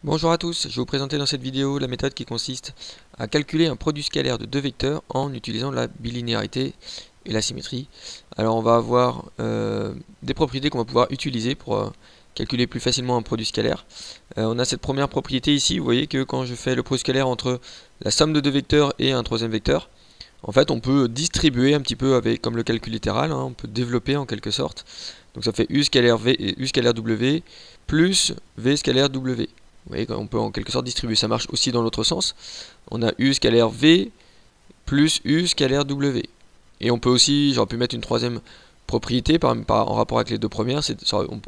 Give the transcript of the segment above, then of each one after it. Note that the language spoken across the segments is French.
Bonjour à tous, je vais vous présenter dans cette vidéo la méthode qui consiste à calculer un produit scalaire de deux vecteurs en utilisant la bilinéarité et la symétrie. Alors on va avoir des propriétés qu'on va pouvoir utiliser pour calculer plus facilement un produit scalaire. On a cette première propriété ici, vous voyez que quand je fais le produit scalaire entre la somme de deux vecteurs et un troisième vecteur, en fait on peut distribuer un petit peu avec, comme le calcul littéral, on peut développer en quelque sorte. Donc ça fait U scalaire V et U scalaire W plus V scalaire W. Vous voyez qu'on peut en quelque sorte distribuer, ça marche aussi dans l'autre sens. On a U scalaire V plus U scalaire W. Et on peut aussi, j'aurais pu mettre une troisième propriété en rapport avec les deux premières,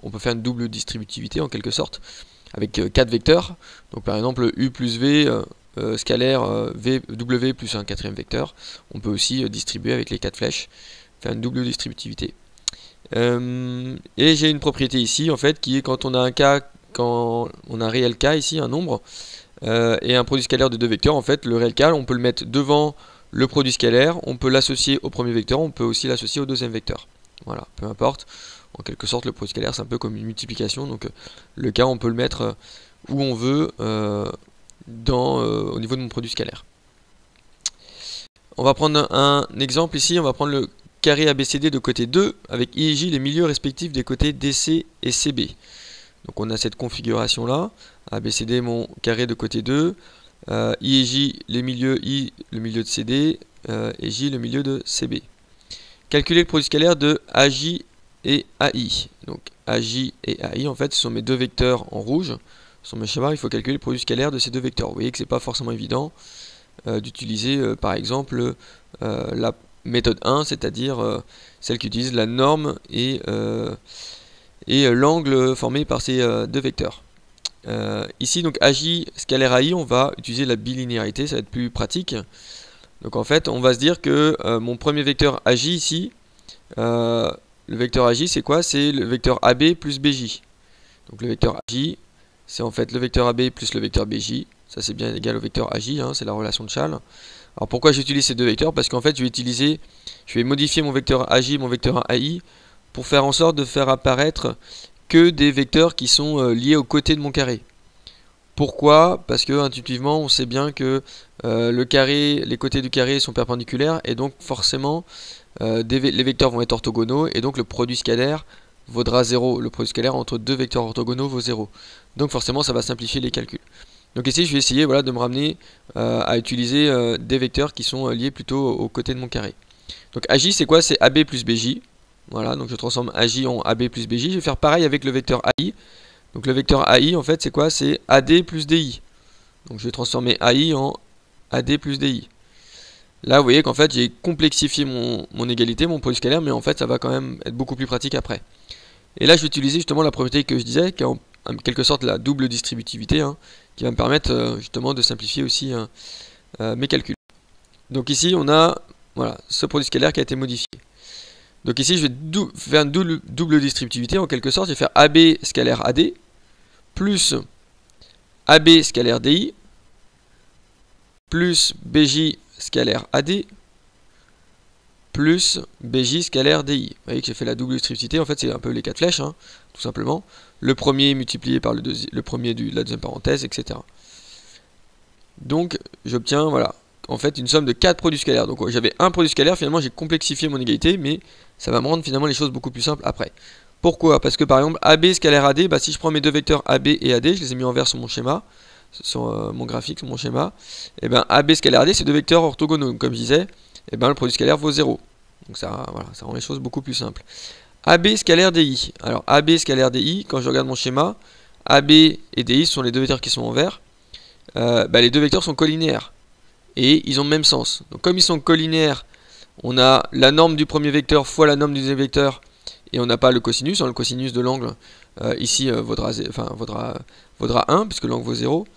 on peut faire une double distributivité en quelque sorte, avec 4 vecteurs. Donc par exemple U plus V scalaire V, W plus un quatrième vecteur. On peut aussi distribuer avec les 4 flèches, faire une double distributivité. Et j'ai une propriété ici en fait qui est quand on a un réel k ici, un nombre, et un produit scalaire de deux vecteurs, en fait le réel k on peut le mettre devant le produit scalaire, on peut l'associer au premier vecteur, on peut aussi l'associer au deuxième vecteur. Voilà, peu importe, en quelque sorte le produit scalaire c'est un peu comme une multiplication, donc le k on peut le mettre où on veut au niveau de mon produit scalaire. On va prendre un exemple ici, on va prendre le carré ABCD de côté 2 avec I et J les milieux respectifs des côtés DC et CB. Donc on a cette configuration là, ABCD mon carré de côté 2, I et J les milieux, I le milieu de CD et J le milieu de CB. Calculer le produit scalaire de AJ et AI. Donc AJ et AI en fait ce sont mes deux vecteurs en rouge, sur mes schémas, il faut calculer le produit scalaire de ces deux vecteurs. Vous voyez que c'est pas forcément évident d'utiliser par exemple la méthode 1, c'est-à-dire celle qui utilise la norme et l'angle formé par ces deux vecteurs. Ici donc AJ scalaire AI, on va utiliser la bilinéarité, ça va être plus pratique. Donc en fait on va se dire que mon premier vecteur AJ ici, le vecteur AJ c'est quoi? C'est le vecteur AB plus BJ. Donc le vecteur AJ c'est en fait le vecteur AB plus le vecteur BJ, ça c'est bien égal au vecteur AJ, c'est la relation de Chasles. Alors pourquoi j'utilise ces deux vecteurs? Parce qu'en fait je vais modifier mon vecteur AJ, mon vecteur AI pour faire en sorte de faire apparaître que des vecteurs qui sont liés aux côtés de mon carré. Pourquoi? Parce que intuitivement on sait bien que les côtés du carré sont perpendiculaires et donc forcément les vecteurs vont être orthogonaux et donc le produit scalaire vaudra 0. Le produit scalaire entre deux vecteurs orthogonaux vaut 0. Donc forcément ça va simplifier les calculs. Donc ici je vais essayer de me ramener à utiliser des vecteurs qui sont liés plutôt aux côtés de mon carré. Donc AJ c'est quoi? C'est AB plus BJ. Voilà, donc je transforme AJ en AB plus BJ. Je vais faire pareil avec le vecteur AI. Donc le vecteur AI en fait c'est quoi? C'est AD plus DI. Donc je vais transformer AI en AD plus DI. Là vous voyez qu'en fait j'ai complexifié mon égalité, mon produit scalaire, mais en fait ça va quand même être beaucoup plus pratique après. Et là je vais utiliser justement la propriété que je disais, qui est en quelque sorte la double distributivité, qui va me permettre justement de simplifier aussi mes calculs. Donc ici on a ce produit scalaire qui a été modifié. Donc ici je vais faire une double distributivité en quelque sorte, je vais faire AB scalaire AD plus AB scalaire DI plus BJ scalaire AD plus BJ scalaire DI. Vous voyez que j'ai fait la double distributivité, en fait c'est un peu les 4 flèches, tout simplement. Le premier multiplié par le premier de la deuxième parenthèse, etc. Donc j'obtiens, en fait une somme de 4 produits scalaires. Donc j'avais un produit scalaire, finalement j'ai complexifié mon égalité, mais ça va me rendre finalement les choses beaucoup plus simples après. Pourquoi? Parce que par exemple AB scalaire AD, si je prends mes deux vecteurs AB et AD, je les ai mis en vert sur mon schéma, sur mon graphique, sur mon schéma, et bien AB scalaire AD c'est deux vecteurs orthogonaux, comme je disais, et bien le produit scalaire vaut 0. Donc ça rend les choses beaucoup plus simples. AB scalaire DI. Alors AB scalaire DI, quand je regarde mon schéma, AB et DI sont les deux vecteurs qui sont en vert. Les deux vecteurs sont collinéaires. Et ils ont le même sens. Donc comme ils sont collinéaires, on a la norme du premier vecteur fois la norme du deuxième vecteur. Et on n'a pas le cosinus. Le cosinus de l'angle ici vaudra 1, puisque l'angle vaut 0.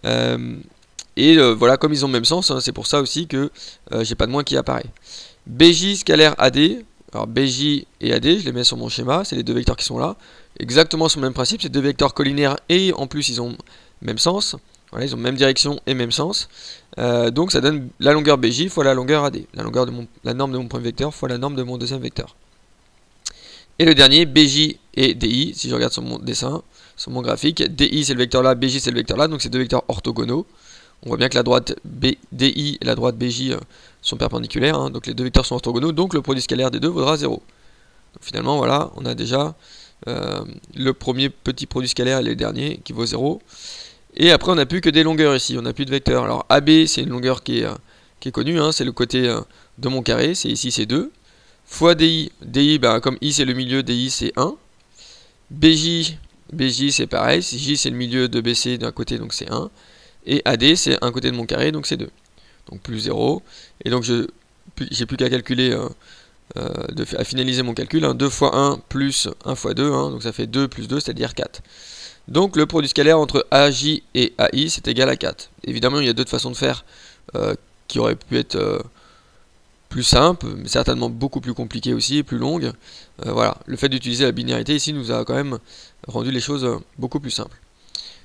Comme ils ont le même sens, c'est pour ça aussi que j'ai pas de moins qui apparaît. BJ scalaire AD. Alors BJ et AD, je les mets sur mon schéma, c'est les deux vecteurs qui sont là. Exactement sur le même principe, c'est deux vecteurs collinaires et en plus ils ont le même sens. Voilà, ils ont même direction et même sens. Donc ça donne la longueur BJ fois la longueur AD. La norme de mon premier vecteur fois la norme de mon deuxième vecteur. Et le dernier, BJ et DI, si je regarde sur mon dessin, sur mon graphique. DI c'est le vecteur là, BJ c'est le vecteur là, donc c'est deux vecteurs orthogonaux. On voit bien que la droite DI et la droite BJ sont perpendiculaires, hein, donc les deux vecteurs sont orthogonaux, donc le produit scalaire des deux vaudra 0. Donc finalement, voilà, on a déjà le premier petit produit scalaire et le dernier qui vaut 0. Et après, on n'a plus que des longueurs ici, on n'a plus de vecteurs. Alors AB, c'est une longueur qui est connue, hein, c'est le côté de mon carré, c'est ici, c'est 2. Fois DI, DI, ben, comme I c'est le milieu, DI c'est 1. BJ c'est pareil, J c'est le milieu de BC d'un côté, donc c'est 1. Et AD c'est un côté de mon carré, donc c'est 2. Donc plus 0. Et donc j'ai plus qu'à calculer, à finaliser mon calcul. 2 fois 1 plus 1 fois 2, hein, donc ça fait 2 plus 2, c'est-à-dire 4. Donc le produit scalaire entre AJ et AI c'est égal à 4. Évidemment il y a d'autres façons de faire qui auraient pu être plus simples, mais certainement beaucoup plus compliquées aussi et plus longues. Voilà, le fait d'utiliser la binarité ici nous a quand même rendu les choses beaucoup plus simples.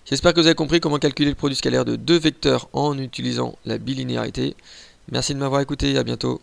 J'espère que vous avez compris comment calculer le produit scalaire de deux vecteurs en utilisant la bilinéarité. Merci de m'avoir écouté, à bientôt.